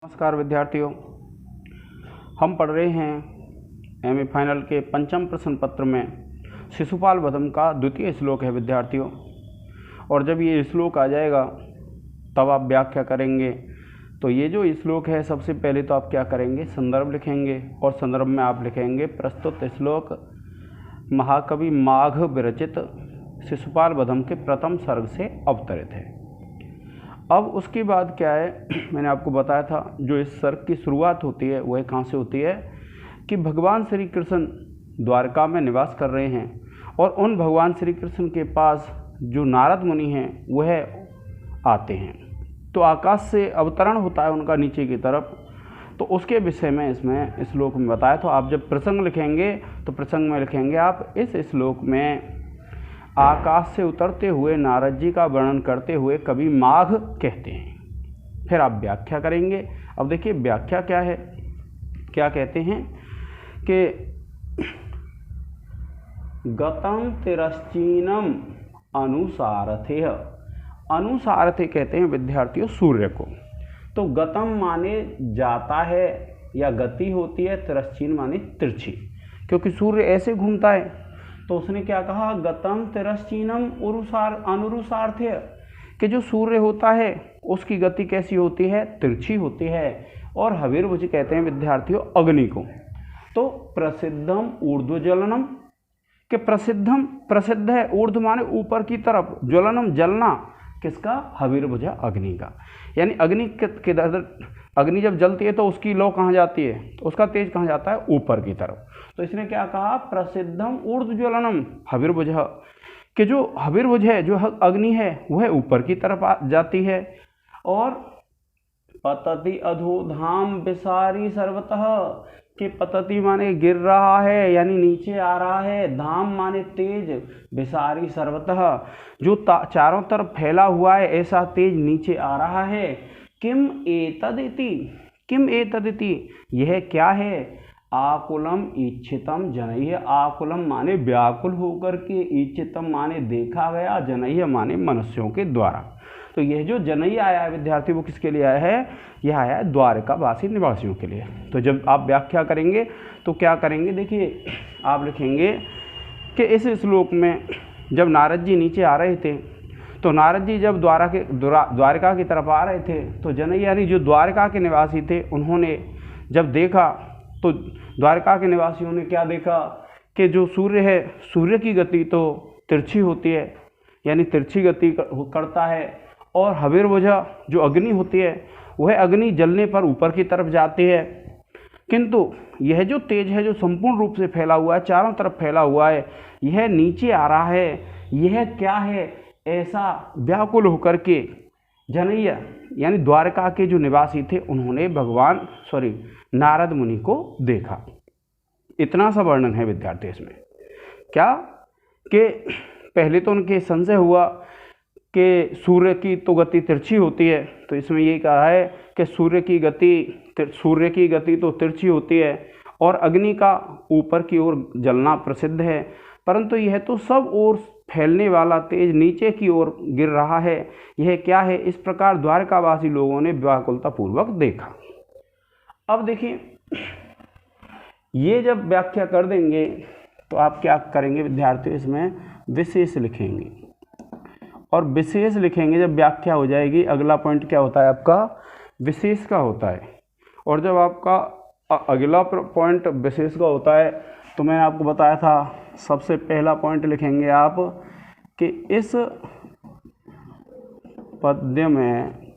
नमस्कार विद्यार्थियों, हम पढ़ रहे हैं एमए फाइनल के पंचम प्रश्न पत्र में शिशुपाल वधम का द्वितीय श्लोक है विद्यार्थियों। और जब ये श्लोक आ जाएगा तब आप व्याख्या करेंगे। तो ये जो श्लोक है, सबसे पहले तो आप क्या करेंगे, संदर्भ लिखेंगे और संदर्भ में आप लिखेंगे प्रस्तुत श्लोक महाकवि माघ विरचित शिशुपाल वधम के प्रथम सर्ग से अवतरित है। अब उसके बाद क्या है, मैंने आपको बताया था जो इस सर्ग की शुरुआत होती है वह कहाँ से होती है कि भगवान श्री कृष्ण द्वारका में निवास कर रहे हैं और उन भगवान श्री कृष्ण के पास जो नारद मुनि हैं वह आते हैं। तो आकाश से अवतरण होता है उनका नीचे की तरफ। तो उसके विषय में इसमें श्लोक में बताया। तो आप जब प्रसंग लिखेंगे तो प्रसंग में लिखेंगे आप इस श्लोक में आकाश से उतरते हुए नारद जी का वर्णन करते हुए कवि माघ कहते हैं। फिर आप व्याख्या करेंगे। अब देखिए व्याख्या क्या है, क्या कहते हैं कि गतं तिरश्चीनम अनुसारथे। अनुसारथे कहते हैं विद्यार्थियों सूर्य को। तो गतम माने जाता है या गति होती है, तिरश्चीन माने तिरछी, क्योंकि सूर्य ऐसे घूमता है। तो उसने क्या कहा, गतम तिरश्चीनम अनुसारथे, कि जो सूर्य होता है उसकी गति कैसी होती है, तिरछी होती है। और हविर्भुज कहते हैं विद्यार्थियों अग्नि को। तो प्रसिद्धम ऊर्ध्वज्वलनम, कि प्रसिद्ध है, ऊर्ध्व माने ऊपर की तरफ, ज्वलनम जलना किसका, हविर्भुज अग्नि का। यानी अग्नि जब जलती है तो उसकी लौ कहाँ जाती है, तो उसका तेज कहाँ जाता है, ऊपर की तरफ। तो इसने क्या कहा, प्रसिद्धम ऊर्ध्वज्वलनम हविर्भुज, कि जो हविर्भुज है, जो अग्नि है वह ऊपर की तरफ जाती है। और पतति अधोधाम विसारी सर्वतः, कि पतति माने गिर रहा है यानी नीचे आ रहा है, धाम माने तेज, विसारी सर्वतः जो चारों तरफ फैला हुआ है ऐसा तेज नीचे आ रहा है। किम एतदिति, किम एतदिति यह क्या है, आकुलम इच्छितम जनैः, आकुलम माने व्याकुल होकर के, इच्छितम माने देखा गया, जनैः माने मनुष्यों के द्वारा। तो यह जो जनैः आया है विद्यार्थी वो किसके लिए आया है, यह आया है द्वारकावासी निवासियों के लिए। तो जब आप व्याख्या करेंगे तो क्या करेंगे, देखिए आप लिखेंगे कि इस श्लोक में जब नारद जी नीचे आ रहे थे, तो नारद जी जब द्वारका की तरफ आ रहे थे तो जनैः यानी जो द्वारका के निवासी थे उन्होंने जब देखा तो द्वारका के निवासियों ने क्या देखा कि जो सूर्य है, सूर्य की गति तो तिरछी होती है यानी तिरछी गति करता है। और हविर्भुज जो अग्नि होती है वह अग्नि जलने पर ऊपर की तरफ जाती है। किंतु यह जो तेज है जो संपूर्ण रूप से फैला हुआ है, चारों तरफ फैला हुआ है, यह नीचे आ रहा है। यह क्या है, ऐसा व्याकुल होकर के जनैः यानी द्वारका के जो निवासी थे उन्होंने नारद मुनि को देखा। इतना सा वर्णन है विद्यार्थी इसमें। क्या कि पहले तो उनके संशय हुआ कि सूर्य की तो गति तिरछी होती है, तो इसमें यही कहा है कि सूर्य की गति तो तिरछी होती है और अग्नि का ऊपर की ओर जलना प्रसिद्ध है, परंतु यह तो सब ओर फैलने वाला तेज नीचे की ओर गिर रहा है, यह क्या है। इस प्रकार द्वारकावासी लोगों ने व्याकुलता पूर्वक देखा। अब देखिए ये जब व्याख्या कर देंगे तो आप क्या करेंगे विद्यार्थियों, इसमें विशेष लिखेंगे। और विशेष लिखेंगे जब व्याख्या हो जाएगी, अगला पॉइंट क्या होता है आपका, विशेष का होता है। और जब आपका अगला पॉइंट विशेष का होता है तो मैंने आपको बताया था सबसे पहला पॉइंट लिखेंगे आप कि इस पद्य में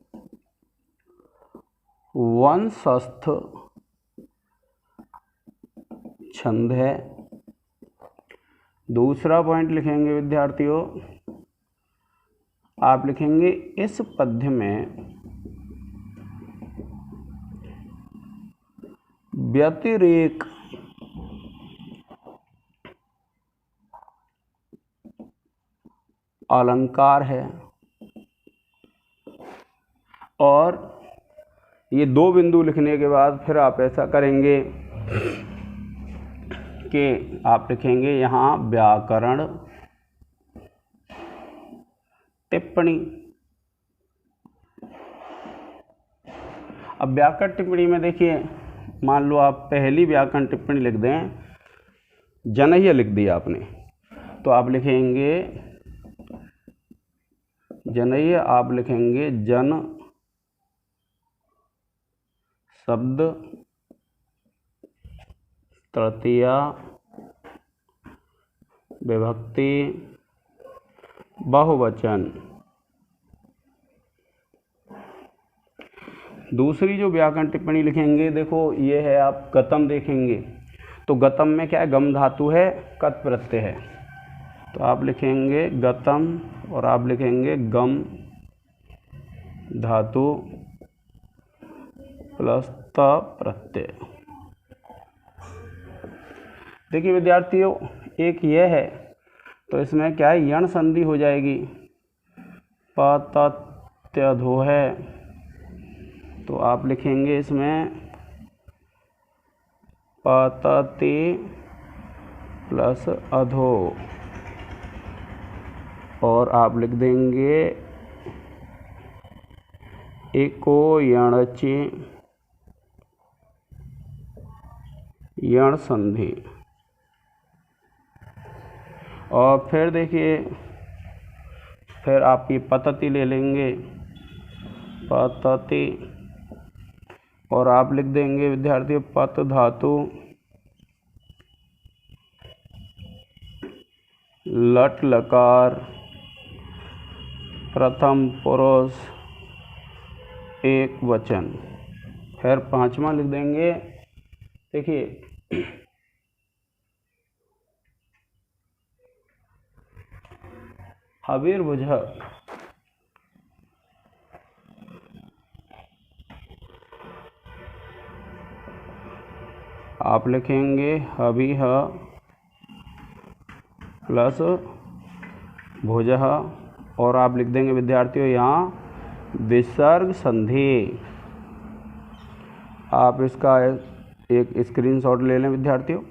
वंशस्थ छंद है। दूसरा पॉइंट लिखेंगे विद्यार्थियों, आप लिखेंगे इस पद्य में व्यतिरेक अलंकार है। और ये दो बिंदु लिखने के बाद फिर आप ऐसा करेंगे कि आप लिखेंगे यहाँ व्याकरण टिप्पणी। अब व्याकरण टिप्पणी में देखिए, मान लो आप पहली व्याकरण टिप्पणी लिख दें, जनह्य लिख दिया आपने, तो आप लिखेंगे जनह्य, आप लिखेंगे जन शब्द तृतीया विभक्ति बहुवचन। दूसरी जो व्याकरण टिप्पणी लिखेंगे, देखो ये है, आप गतम देखेंगे तो गतम में क्या है, गम धातु है, कत प्रत्यय है, तो आप लिखेंगे गतम और आप लिखेंगे गम धातु प्लस त प्रत्यय। देखिए विद्यार्थियों, एक ये है तो इसमें क्या है, यण संधि हो जाएगी, पतत्यधो है, तो आप लिखेंगे इसमें पतति प्लस अधो, और आप लिख देंगे एको यणचि यण संधि। और फिर देखिए, फिर आप ये पतति ले लेंगे, पतति, और आप लिख देंगे विद्यार्थी पत धातु लट लकार प्रथम पुरुष एक वचन। फिर पांचवा लिख देंगे, देखिए हविर्भुज, आप लिखेंगे हविः प्लस भुजः, और आप लिख देंगे विद्यार्थियों यहाँ विसर्ग संधि। आप इसका एक स्क्रीनशॉट ले लें विद्यार्थियों।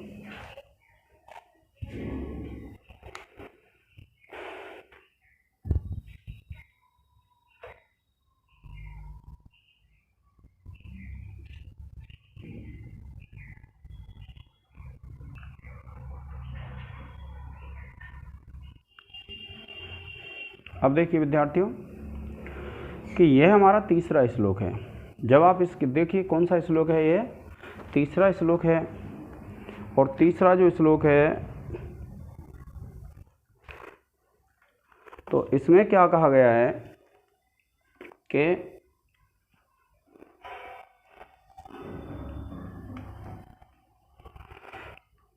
अब देखिए विद्यार्थियों कि यह हमारा तीसरा श्लोक है। जब आप इसके देखिए कौन सा श्लोक है, ये तीसरा श्लोक है, और तीसरा जो श्लोक है तो इसमें क्या कहा गया है कि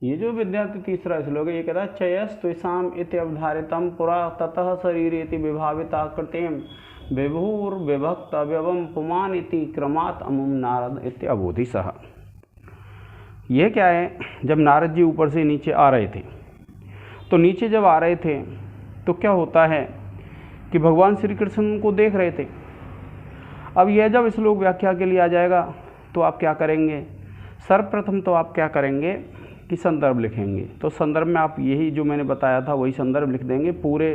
ये जो विद्यार्थी तीसरा श्लोक है, ये कहता है चयस्त्विषाम इति अवधारितम पुरा ततः शरीर इति विभावित आकृतिम विभुर्विभक्त अवयवम पुमान इति क्रमात् अमुम नारद इति अबोधि सह। ये क्या है, जब नारद जी ऊपर से नीचे आ रहे थे, तो नीचे जब आ रहे थे तो क्या होता है कि भगवान श्री कृष्ण को देख रहे थे। अब यह जब श्लोक व्याख्या के लिए आ जाएगा तो आप क्या करेंगे, सर्वप्रथम तो आप क्या करेंगे कि संदर्भ लिखेंगे। तो संदर्भ में आप यही जो मैंने बताया था वही संदर्भ लिख देंगे। पूरे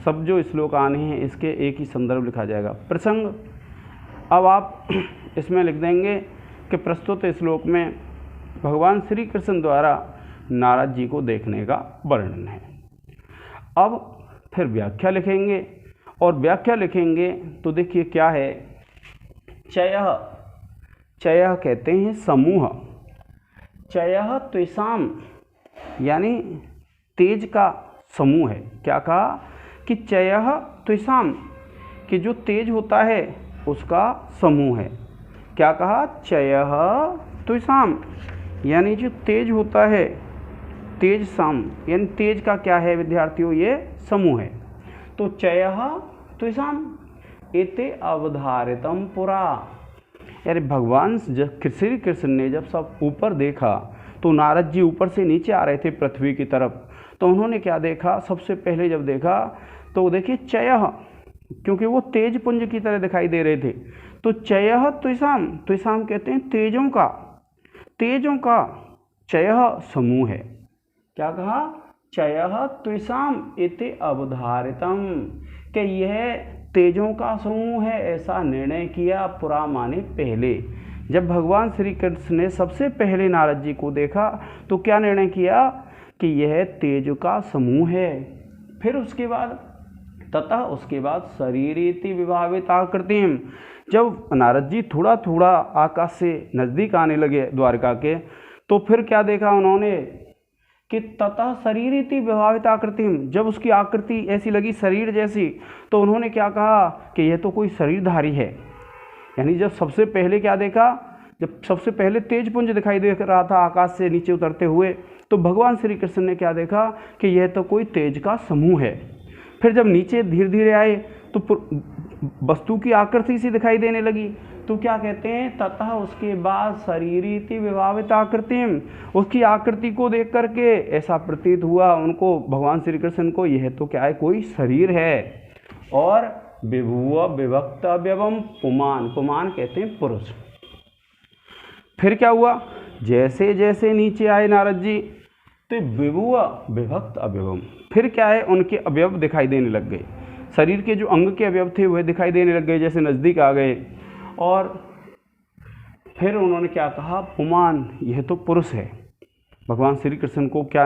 सब जो श्लोक आने हैं इसके एक ही संदर्भ लिखा जाएगा। प्रसंग अब आप इसमें लिख देंगे कि प्रस्तुत श्लोक में भगवान श्री कृष्ण द्वारा नारद जी को देखने का वर्णन है। अब फिर व्याख्या लिखेंगे, और व्याख्या लिखेंगे तो देखिए क्या है, चयः, चयः कहते हैं समूह, चयः त्विषाम यानी तेज का समूह है। क्या कहा कि चयः त्विषाम, कि जो तेज होता है उसका समूह है। क्या कहा, चयः त्विषाम यानी जो तेज होता है, तेज साम यानी तेज का क्या है विद्यार्थियों, ये समूह है। तो चयः त्विषाम एते अवधारितम पुरा, यानी भगवान श्री कृष्ण ने जब सब ऊपर देखा तो नारद जी ऊपर से नीचे आ रहे थे पृथ्वी की तरफ, तो उन्होंने क्या देखा, सबसे पहले जब देखा तो देखिए चयः, क्योंकि वो तेज पुंज की तरह दिखाई दे रहे थे, तो चयः त्विषाम, त्विषाम कहते हैं तेजों का, तेजों का चयः समूह है। क्या कहा, चयः त्विषाम इति अवधारितम, कि यह तेजों का समूह है, ऐसा निर्णय किया पुरा माने पहले। जब भगवान श्री कृष्ण ने सबसे पहले नारद जी को देखा तो क्या निर्णय किया कि यह तेज का समूह है। फिर उसके बाद तथा उसके बाद शरीरेति विभावित आकृतिम, जब नारद जी थोड़ा थोड़ा आकाश से नज़दीक आने लगे द्वारका के, तो फिर क्या देखा उन्होंने कि तथा शरीरेति विभावित आकृतिम, जब उसकी आकृति ऐसी लगी शरीर जैसी, तो उन्होंने क्या कहा कि यह तो कोई शरीरधारी है। यानी जब सबसे पहले क्या देखा, जब सबसे पहले तेज पुंज दिखाई दे रहा था आकाश से नीचे उतरते हुए, तो भगवान श्री कृष्ण ने क्या देखा कि यह तो कोई तेज का समूह है। फिर जब नीचे धीरे धीरे आए तो वस्तु की आकृति सी दिखाई देने लगी, तो क्या कहते हैं, तथा उसके बाद शरीरेति विभावित आकृतिम, उसकी आकृति को देख करके ऐसा प्रतीत हुआ उनको, भगवान श्री कृष्ण को, यह तो क्या है, कोई शरीर है। और विभुव विभक्त अव्यवम पुमान, पुमान कहते हैं पुरुष। फिर क्या हुआ, जैसे जैसे नीचे आए नारद जी तो विभुव विभक्त अव्यवम, फिर क्या है, उनके अवयव दिखाई देने लग गए, शरीर के जो अंग के अवयव थे वह दिखाई देने लग गए, जैसे नज़दीक आ गए। और फिर उन्होंने क्या कहा, पुमान, यह तो पुरुष है। भगवान श्री कृष्ण को क्या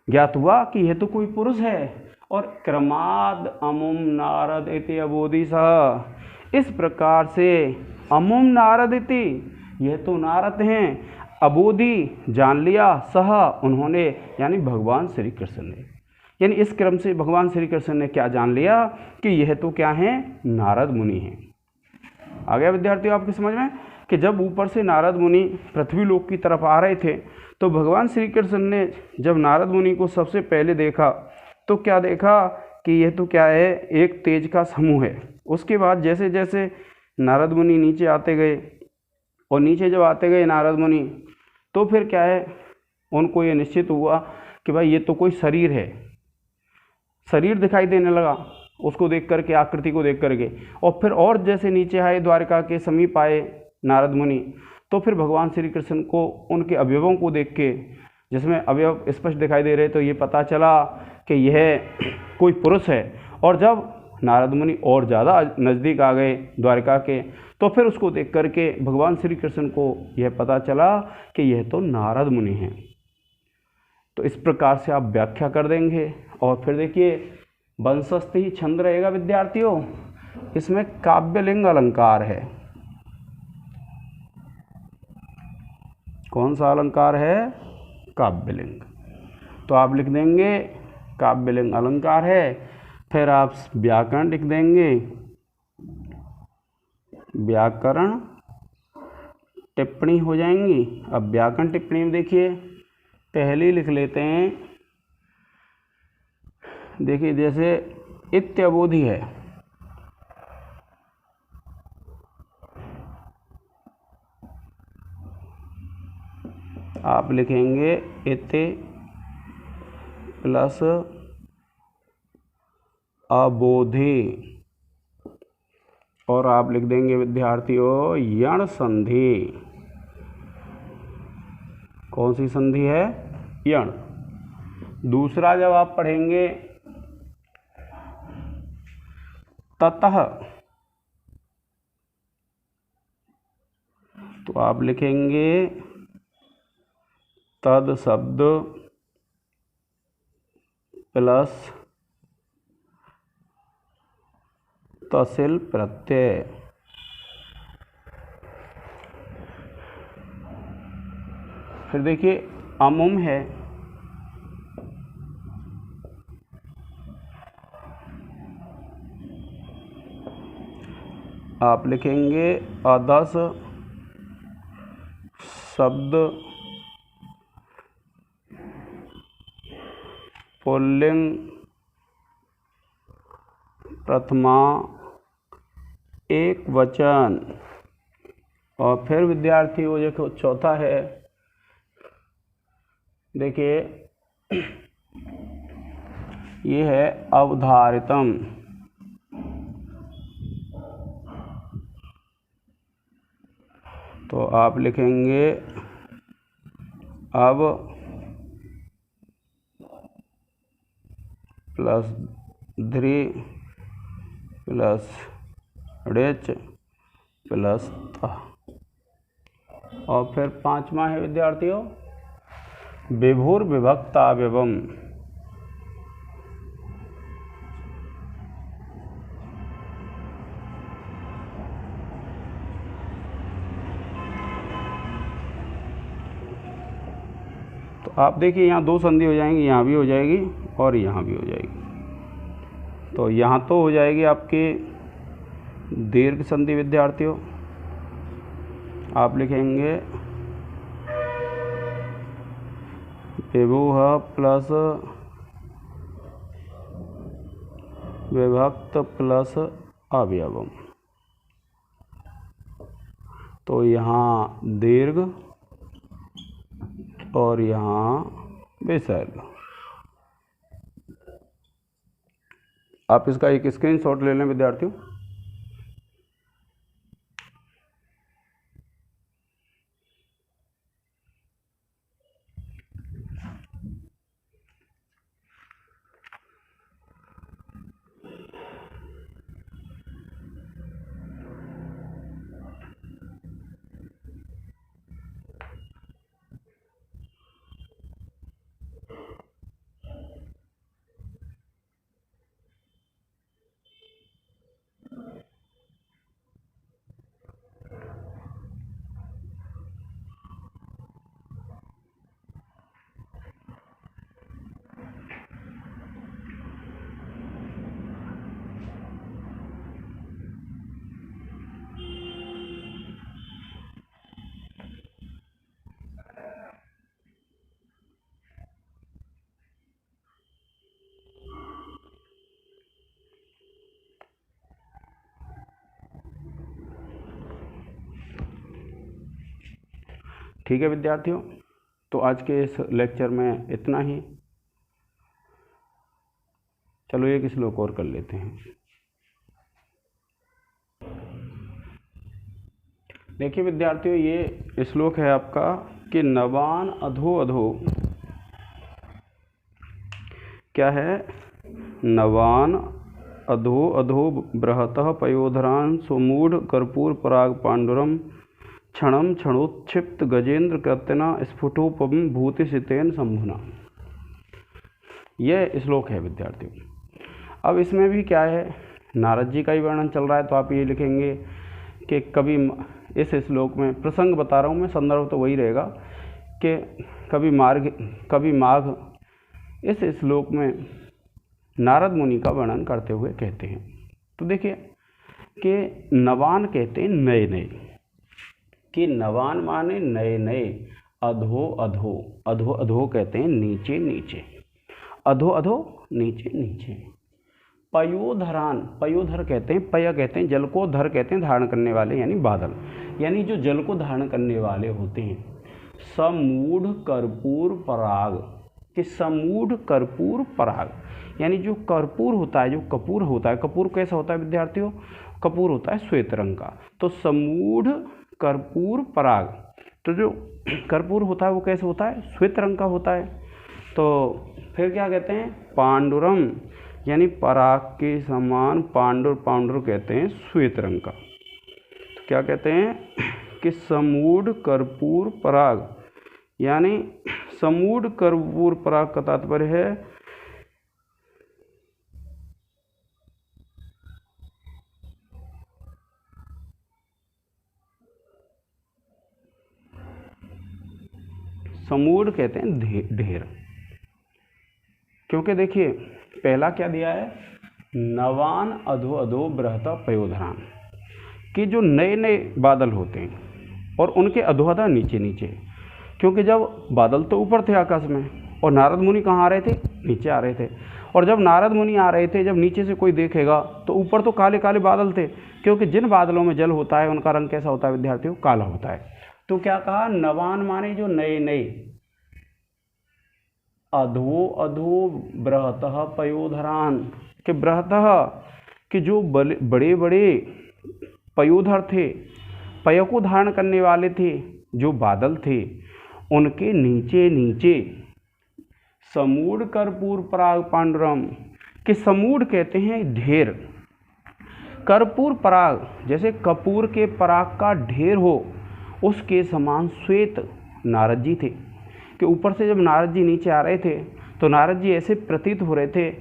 ज्ञात हुआ कि यह तो कोई पुरुष है। और क्रमाद अमुम नारद इति अबोधि सह, इस प्रकार से अमुम नारद इति, यह तो नारद हैं, अबोधि जान लिया, सह उन्होंने, यानी भगवान श्री कृष्ण ने, यानी इस क्रम से भगवान श्री कृष्ण ने क्या जान लिया कि यह तो क्या है, नारद मुनि हैं। आ गया विद्यार्थियों आपकी समझ में कि जब ऊपर से नारद मुनि पृथ्वी लोक की तरफ आ रहे थे, तो भगवान श्री कृष्ण ने जब नारद मुनि को सबसे पहले देखा तो क्या देखा कि यह तो क्या है, एक तेज का समूह है। उसके बाद जैसे जैसे नारद मुनि नीचे आते गए, और नीचे जब आते गए नारद मुनि, तो फिर क्या है, उनको ये निश्चित हुआ कि भाई ये तो कोई शरीर है, शरीर दिखाई देने लगा उसको देख करके, आकृति को देख करके। और फिर और जैसे नीचे आए, द्वारका के समीप आए नारद मुनि, तो फिर भगवान श्री कृष्ण को उनके अवयवों को देख के, जिसमें अवयव स्पष्ट दिखाई दे रहे, तो ये पता चला कि यह कोई पुरुष है। और जब नारद मुनि और ज़्यादा नज़दीक आ गए द्वारका के, तो फिर उसको देख करके भगवान श्री कृष्ण को यह पता चला कि यह तो नारद मुनि हैं। तो इस प्रकार से आप व्याख्या कर देंगे। और फिर देखिए वंशस्थ ही छंद रहेगा विद्यार्थियों, इसमें काव्यलिंग अलंकार है। कौन सा अलंकार है, काव्यलिंग। तो आप लिख देंगे काव्यलिंग अलंकार है। फिर आप व्याकरण लिख देंगे, व्याकरण टिप्पणी हो जाएंगी। अब व्याकरण टिप्पणी में देखिए पहली लिख लेते हैं, देखिए जैसे इत्यबोधि है, आप लिखेंगे इति प्लस अबोधि, और आप लिख देंगे विद्यार्थियों यण संधि। कौन सी संधि है, यण। दूसरा जब आप पढ़ेंगे ततः, तो आप लिखेंगे तद शब्द प्लस तसिल प्रत्यय। फिर देखिए अमुम है, आप लिखेंगे अदस शब्द पुल्लिंग प्रथमा एक वचन। और फिर विद्यार्थी वो जो चौथा है, देखिए ये है अवधारितम। तो आप लिखेंगे अब प्लस ध्री प्लस ऋच प्लस त। और फिर पांचवा है विद्यार्थियों विभुर विभक्तावयवम। तो आप देखिए यहाँ दो संधि हो जाएंगी, यहाँ भी हो जाएगी और यहाँ भी हो जाएगी। तो यहाँ तो हो जाएगी आपकी दीर्घ संधि विद्यार्थियों, आप लिखेंगे विभुः प्लस विभक्त प्लस अवयवम। तो यहाँ दीर्घ और यहाँ विसर्ग। आप इसका एक स्क्रीनशॉट ले लें विद्यार्थियों। ठीक है विद्यार्थियों, तो आज के इस लेक्चर में इतना ही। चलो एक श्लोक और कर लेते हैं। देखिए विद्यार्थियों, ये श्लोक है आपका कि नवान अधो अधो, क्या है, नवान अधो अधो बृहतः पयोधरान सुमूढ़ कर्पूर पराग पांडुरम क्षणम क्षणोत्क्षिप्त गजेंद्र कृतना स्फुटोपम भूतिसितेन शंभुना। यह श्लोक है विद्यार्थियों। अब इसमें भी क्या है, नारद जी का ही वर्णन चल रहा है, तो आप ये लिखेंगे कि कभी इस श्लोक में प्रसंग बता रहा हूँ मैं, संदर्भ तो वही रहेगा कि कभी माघ। इस श्लोक में नारद मुनि का वर्णन करते हुए कहते हैं। तो देखिए कि नवान कहते हैं नए नए, कि नवान माने नए नए, अधो अधो, अधो अधो कहते हैं नीचे नीचे, अधो अधो नीचे नीचे। पयोधरान, पयोधर कहते हैं, पय कहते हैं जल को, धर कहते हैं धारण करने वाले, यानी बादल, यानी जो जल को धारण करने वाले होते हैं। समूढ़ कर्पूर पराग, कि समूढ़ कर्पूर पराग, यानी जो कर्पूर होता है, जो कपूर होता है, कपूर कैसा होता है विद्यार्थियों, कपूर होता है श्वेत रंग का। तो समूढ़ कर्पूर पराग, तो जो कर्पूर होता है वो कैसे होता है, श्वेत रंग का होता है। तो फिर क्या कहते हैं, पांडुरम, यानी पराग के समान, पांडुर, पांडुर कहते हैं श्वेत रंग का। तो क्या कहते हैं कि समूढ़ कर्पूर पराग, यानी समूढ़ कर्पूर पराग का तात्पर्य है समूढ़ कहते हैं ढेर। क्योंकि देखिए पहला क्या दिया है, नवान अधो अधो बृहत पयोधरान, कि जो नए नए बादल होते हैं और उनके अधोअधा नीचे नीचे। क्योंकि जब बादल तो ऊपर थे आकाश में और नारद मुनि कहाँ आ रहे थे, नीचे आ रहे थे। और जब नारद मुनि आ रहे थे, जब नीचे से कोई देखेगा तो ऊपर तो काले काले बादल थे, क्योंकि जिन बादलों में जल होता है उनका रंग कैसा होता है विद्यार्थियों, काला होता है। तो क्या कहा, नवान माने जो नए नए, अधो अधो बृहतः पयोधरान, कि बृहतः, कि जो बड़े बड़े पयोधर थे, पय को धारण करने वाले थे, जो बादल थे, उनके नीचे नीचे समूढ़ कर्पूर पराग पांडुरम, कि समूढ़ कहते हैं ढेर, कर्पूर पराग, जैसे कपूर के पराग का ढेर हो, उसके समान श्वेत नारद जी थे। कि ऊपर से जब नारद जी नीचे आ रहे थे तो नारद जी ऐसे प्रतीत हो रहे थे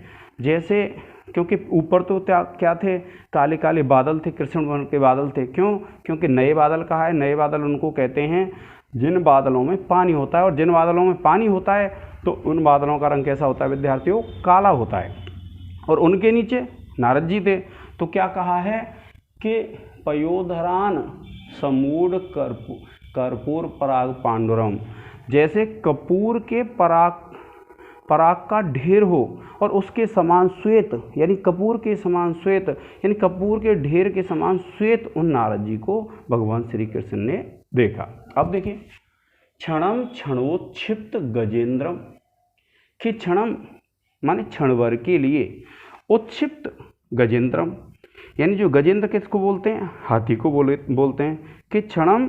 जैसे, क्योंकि ऊपर तो क्या थे, काले काले बादल थे, कृष्ण वर्ण के बादल थे। क्यों? क्योंकि नए बादल कहा है, नए बादल उनको कहते हैं जिन बादलों में पानी होता है, और जिन बादलों में पानी होता है तो उन बादलों का रंग कैसा होता है विद्यार्थियों? काला होता है। और उनके नीचे नारद जी थे। तो क्या कहा है कि पयोधरान समूढ़ कर्पूर पराग पांडुरम, जैसे कपूर के पराग का ढेर हो और उसके समान श्वेत, यानी कपूर के समान श्वेत, यानी कपूर के ढेर के समान श्वेत उन नारद जी को भगवान श्री कृष्ण ने देखा। अब देखिए, क्षणम क्षणोत्क्षिप्त गजेंद्रम, कि क्षणम माने क्षण भर के लिए, उत्क्षिप्त गजेंद्रम, यानी जो गजेंद्र किसको बोलते हैं? हाथी को बोलते हैं। कि क्षणम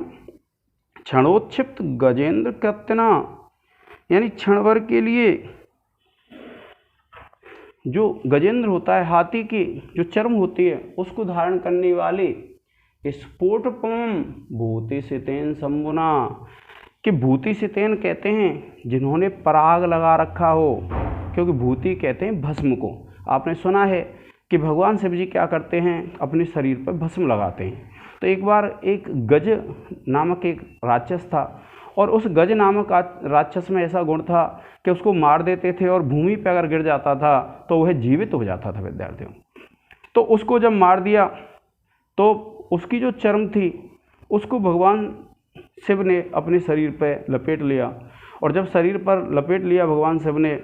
क्षणोत्क्षिप्त गजेंद्र कृतना, यानी क्षण भर के लिए जो गजेंद्र होता है, हाथी की जो चर्म होती है उसको धारण करने वाले स्फोटपम भूति सितेन शंभुना, कि भूति सितेन कहते हैं जिन्होंने पराग लगा रखा हो, क्योंकि भूति कहते हैं भस्म को। आपने सुना है कि भगवान शिव जी क्या करते हैं? अपने शरीर पर भस्म लगाते हैं। तो एक बार एक गज नामक एक राक्षस था, और उस गज नामक राक्षस में ऐसा गुण था कि उसको मार देते थे और भूमि पर अगर गिर जाता था तो वह जीवित हो जाता था विद्यार्थियों। तो उसको जब मार दिया तो उसकी जो चर्म थी उसको भगवान शिव ने अपने शरीर पर लपेट लिया, और जब शरीर पर लपेट लिया भगवान शिव ने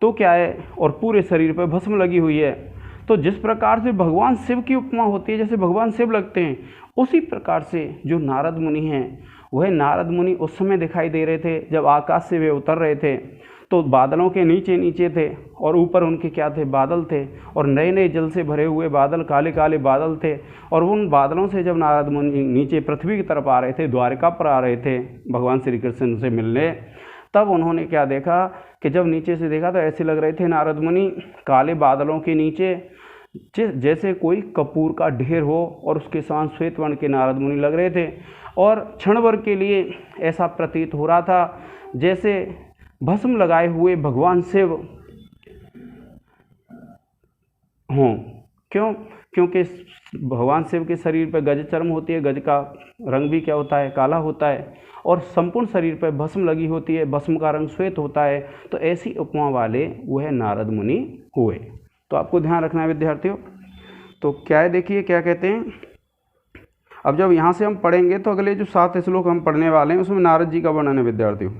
तो क्या है, और पूरे शरीर पर भस्म लगी हुई है। तो जिस प्रकार से भगवान शिव की उपमा होती है, जैसे भगवान शिव लगते हैं, उसी प्रकार से जो नारद मुनि हैं, वह नारद मुनि उस समय दिखाई दे रहे थे जब आकाश से वे उतर रहे थे। तो बादलों के नीचे नीचे थे और ऊपर उनके क्या थे? बादल थे, और नए नए जल से भरे हुए बादल, काले काले बादल थे। और उन बादलों से जब नारद मुनि नीचे पृथ्वी की तरफ आ रहे थे, द्वारिका पर आ रहे थे भगवान श्री कृष्ण से मिलने, तब उन्होंने क्या देखा कि जब नीचे से देखा तो ऐसे लग रहे थे नारद मुनि काले बादलों के नीचे जैसे कोई कपूर का ढेर हो, और उसके समान श्वेत वर्ण के नारद मुनि लग रहे थे। और क्षण भर के लिए ऐसा प्रतीत हो रहा था जैसे भस्म लगाए हुए भगवान शिव हों। क्यों? क्योंकि भगवान शिव के शरीर पर गज चर्म होती है, गज का रंग भी क्या होता है? काला होता है, और संपूर्ण शरीर पर भस्म लगी होती है, भस्म का रंग श्वेत होता है। तो ऐसी उपमा वाले वह नारद मुनि हुए। तो आपको ध्यान रखना है विद्यार्थियों। तो क्या है, देखिए क्या कहते हैं। अब जब यहाँ से हम पढ़ेंगे तो अगले जो 7 श्लोक हम पढ़ने वाले हैं उसमें नारद जी का वर्णन है विद्यार्थियों।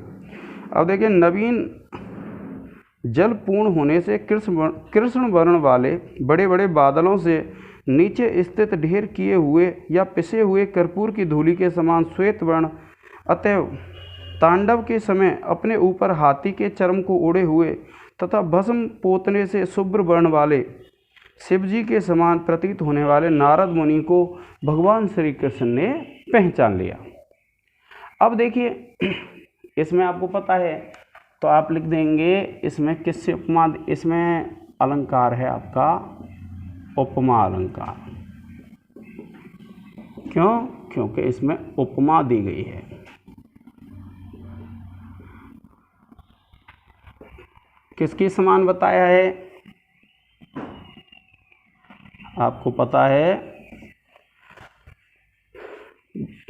अब देखिए, नवीन जल पूर्ण होने से कृष्ण वर्ण वाले बड़े बड़े बादलों से नीचे स्थित ढेर किए हुए या पिसे हुए कर्पूर की धूलि के समान श्वेत वर्ण, अतएव तांडव के समय अपने ऊपर हाथी के चर्म को ओढ़े हुए तथा भस्म पोतने से शुभ्र वर्ण वाले शिव जी के समान प्रतीत होने वाले नारद मुनि को भगवान श्री कृष्ण ने पहचान लिया। अब देखिए, इसमें आपको पता है तो आप लिख देंगे इसमें किससे उपमा, इसमें अलंकार है आपका उपमा अलंकार। क्यों? क्योंकि इसमें उपमा दी गई है। किसके समान बताया है? आपको पता है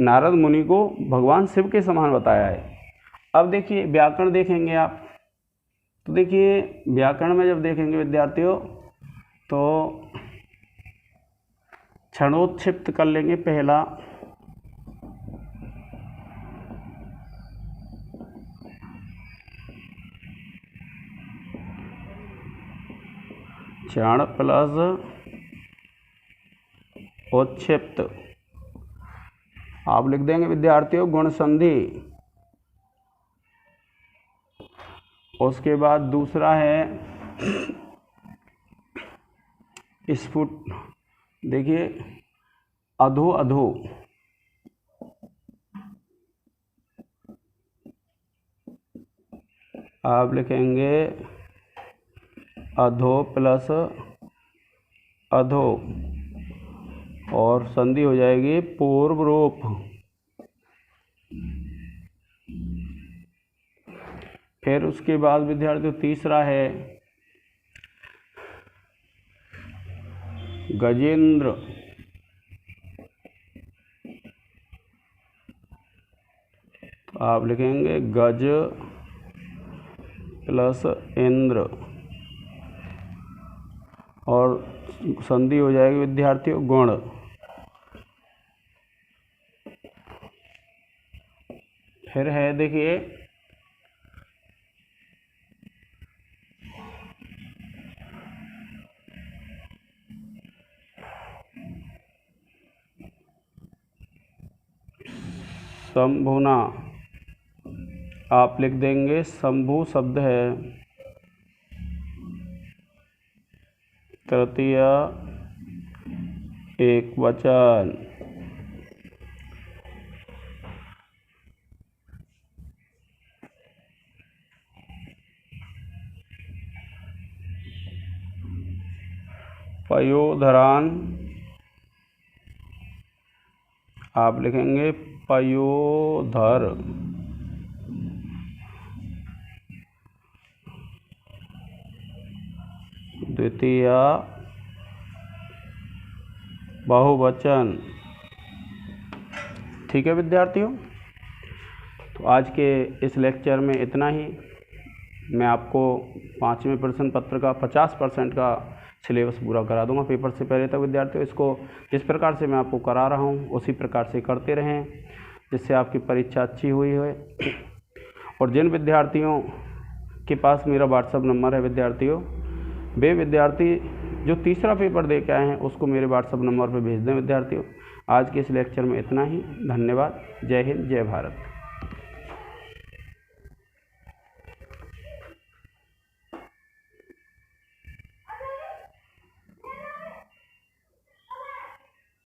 नारद मुनि को भगवान शिव के समान बताया है। अब देखिए व्याकरण देखेंगे आप, तो देखिए व्याकरण में जब देखेंगे विद्यार्थियों तो क्षणोत्क्षिप्त कर लेंगे पहला, क्षण प्लस उत्क्षिप्त आप लिख देंगे विद्यार्थियों गुण संधि। उसके बाद दूसरा है स्फुट, देखिए अधो अधो, आप लिखेंगे अधो प्लस अधो, और संधि हो जाएगी पूर्वरूप। फिर उसके बाद विद्यार्थियों तीसरा है गजेंद्र। तो आप लिखेंगे गज प्लस इंद्र और संधि हो जाएगी विद्यार्थियों गुण। फिर है देखिए शंभुना। आप लिख देंगे शंभु शब्द है तृतीय एक वचन। पयोधरान आप लिखेंगे पयोधर। द्वितीय बहुवचन। ठीक है विद्यार्थियों, तो आज के इस लेक्चर में इतना ही। मैं आपको 5वें प्रश्न पत्र का 50% का सिलेबस पूरा करा दूंगा पेपर से पहले तक। विद्यार्थियों इसको जिस प्रकार से मैं आपको करा रहा हूँ उसी प्रकार से करते रहें, जिससे आपकी परीक्षा अच्छी हुई है। और जिन विद्यार्थियों के पास मेरा व्हाट्सएप नंबर है विद्यार्थियों, वे विद्यार्थी जो तीसरा पेपर दे के आए हैं उसको मेरे व्हाट्सएप नंबर पर भेज दें विद्यार्थियों। आज के इस लेक्चर में इतना ही। धन्यवाद। जय हिंद, जय भारत।